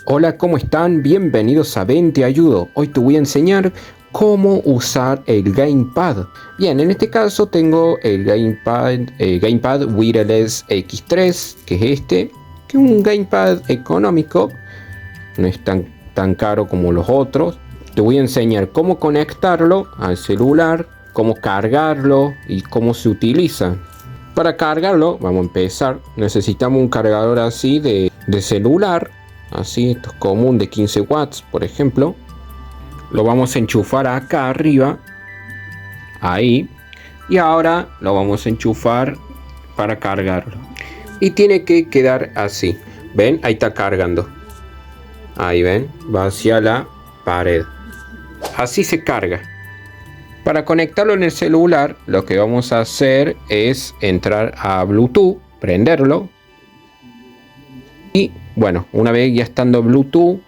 Hola, ¿cómo están? Bienvenidos a Ven Te Ayudo. Hoy te voy a enseñar cómo usar el Gamepad. Bien, en este caso tengo el Gamepad Wireless X3, que es este, que es un Gamepad económico, no es tan caro como los otros. Te voy a enseñar cómo conectarlo al celular, cómo cargarlo y cómo se utiliza. Para cargarlo, vamos a empezar. Necesitamos un cargador así de celular. Así, esto es común, de 15 watts, por ejemplo. Lo vamos a enchufar acá arriba. Ahí. Y ahora lo vamos a enchufar para cargarlo. Y tiene que quedar así. ¿Ven? Ahí está cargando. Ahí ven. Va hacia la pared. Así se carga. Para conectarlo en el celular, lo que vamos a hacer es entrar a Bluetooth, prenderlo. Y bueno, una vez ya estando Bluetooth,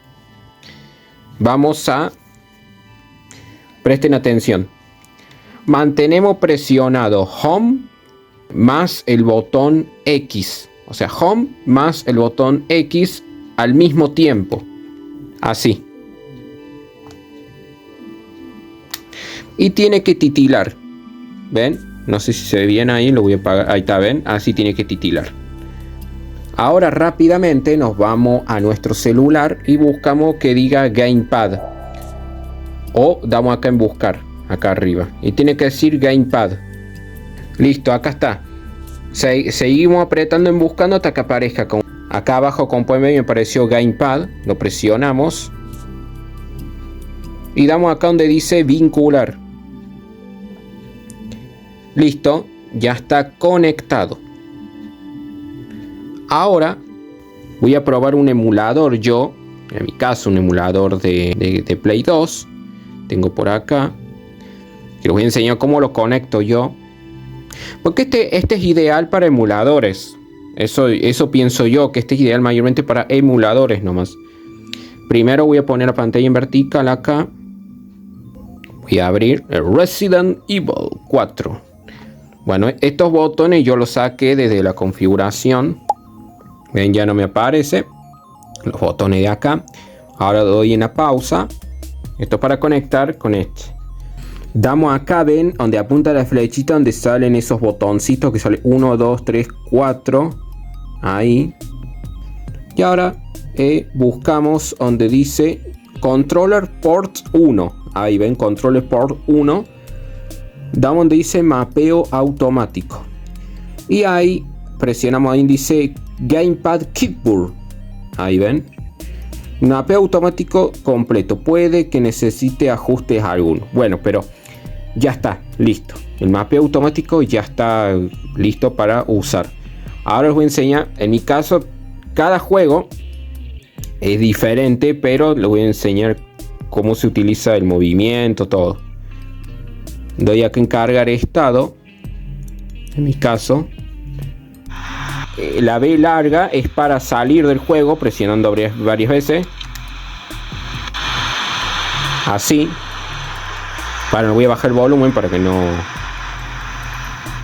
vamos a... Presten atención. Mantenemos presionado Home más el botón X. O sea, Home más el botón X al mismo tiempo. Así. Y tiene que titilar. ¿Ven? No sé si se ve bien ahí, lo voy a apagar. Ahí está, ¿ven? Así tiene que titilar. Ahora rápidamente nos vamos a nuestro celular y buscamos que diga Gamepad. O damos acá en buscar, acá arriba. Y tiene que decir Gamepad. Listo, acá está. Seguimos apretando en buscando hasta que aparezca. Acá abajo, como pueden ver, me apareció Gamepad. Lo presionamos. Y damos acá donde dice vincular. Listo, ya está conectado. Ahora voy a probar un emulador yo. En mi caso un emulador de Play 2. Tengo por acá. Que les voy a enseñar cómo lo conecto yo. Porque este es ideal para emuladores. Eso pienso yo, que este es ideal mayormente para emuladores nomás. Primero voy a poner la pantalla en vertical acá. Voy a abrir el Resident Evil 4. Bueno, estos botones yo los saqué desde la configuración. Ven, ya no me aparece. Los botones de acá. Ahora doy en la pausa. Esto es para conectar con este. Damos acá, ven, donde apunta la flechita, donde salen esos botoncitos que sale 1, 2, 3, 4. Ahí. Y ahora buscamos donde dice Controller Port 1. Ahí ven, Controller Port 1. Damos donde dice mapeo automático. Y ahí presionamos ahí dice Gamepad Keyboard. Ahí ven. Mapeo automático completo. Puede que necesite ajustes algunos. Bueno, pero ya está, listo. El mapeo automático ya está listo para usar. Ahora les voy a enseñar. En mi caso, cada juego es diferente, pero les voy a enseñar cómo se utiliza el movimiento, todo. Doy acá en cargar estado. En mi caso, la B larga es para salir del juego, presionando varias veces. Así. Para, voy a bajar el volumen para que no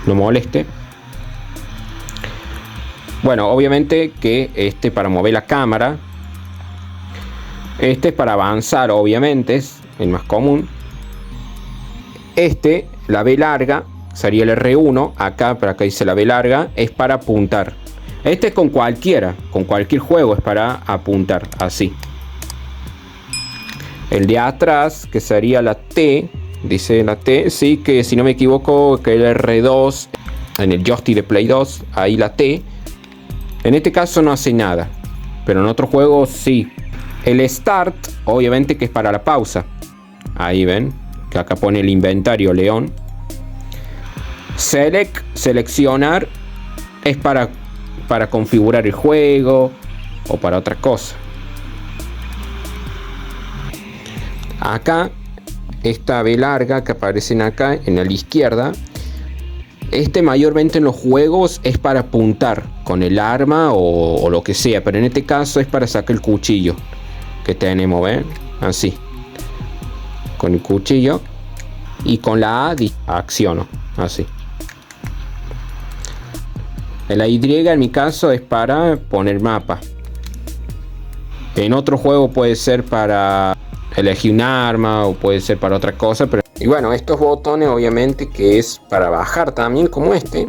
moleste. Bueno, obviamente que para mover la cámara. Este es para avanzar, obviamente, es el más común. La B larga, sería el R1. Acá dice la B larga, es para apuntar. Este es con cualquier juego es para apuntar, así. El de atrás, que sería la T, dice la T, sí, que si no me equivoco, que el R2, en el joystick de Play 2, ahí la T. En este caso no hace nada, pero en otros juegos sí. El Start, obviamente que es para la pausa. Ahí ven, que acá pone el inventario León. Seleccionar, es para configurar el juego o para otra cosa. Acá, esta B larga que aparecen acá en la izquierda. Mayormente en los juegos es para apuntar con el arma o lo que sea, pero en este caso es para sacar el cuchillo que tenemos, ¿ven? Así. Con el cuchillo. Y con la A acciono. Así. La Y en mi caso es para poner mapa. En otro juego puede ser para elegir un arma o puede ser para otra cosa. Pero... Y bueno, estos botones obviamente que es para bajar también, como este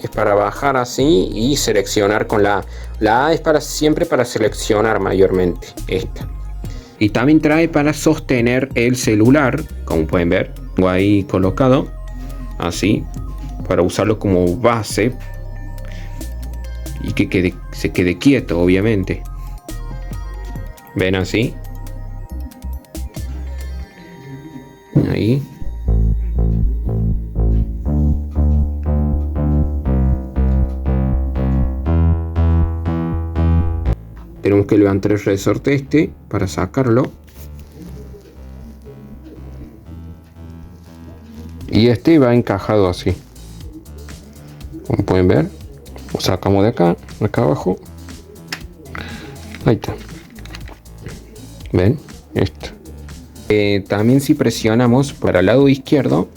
es para bajar así y seleccionar con la A. La A es siempre para seleccionar mayormente esta. Y también trae para sostener el celular, como pueden ver, tengo ahí colocado así, para usarlo como base y que se quede quieto, obviamente. Ven así. Ahí. Tenemos que levantar el resorte para sacarlo. Y va encajado así. Como pueden ver. Lo sacamos de acá abajo. Ahí está. ¿Ven? Esto. También si presionamos para el lado izquierdo,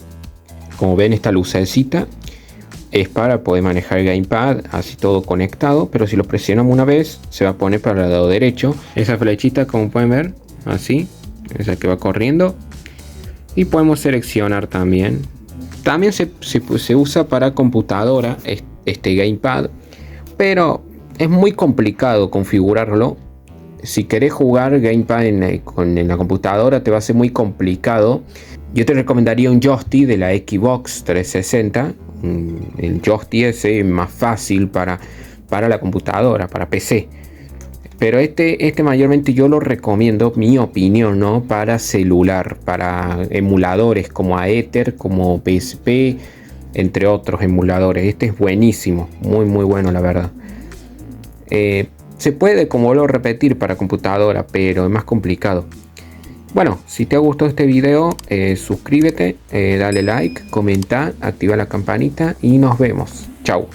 como ven esta lucecita, es para poder manejar el gamepad, así todo conectado, pero si lo presionamos una vez, se va a poner para el lado derecho. Esa flechita, como pueden ver, así, esa que va corriendo. Y podemos seleccionar también. También se usa para computadora este gamepad, pero es muy complicado configurarlo. Si querés jugar gamepad en la computadora, te va a ser muy complicado. Yo te recomendaría un joystick de la Xbox 360. El joystick ese es más fácil para la computadora, para PC. Pero este mayormente yo lo recomiendo, mi opinión, ¿no? Para celular, para emuladores como Aether, como PSP, entre otros emuladores. Este es buenísimo, muy bueno la verdad. Se puede, como lo repetir, para computadora, pero es más complicado. Bueno, si te ha gustado este video, suscríbete, dale like, comenta, activa la campanita y nos vemos. Chau.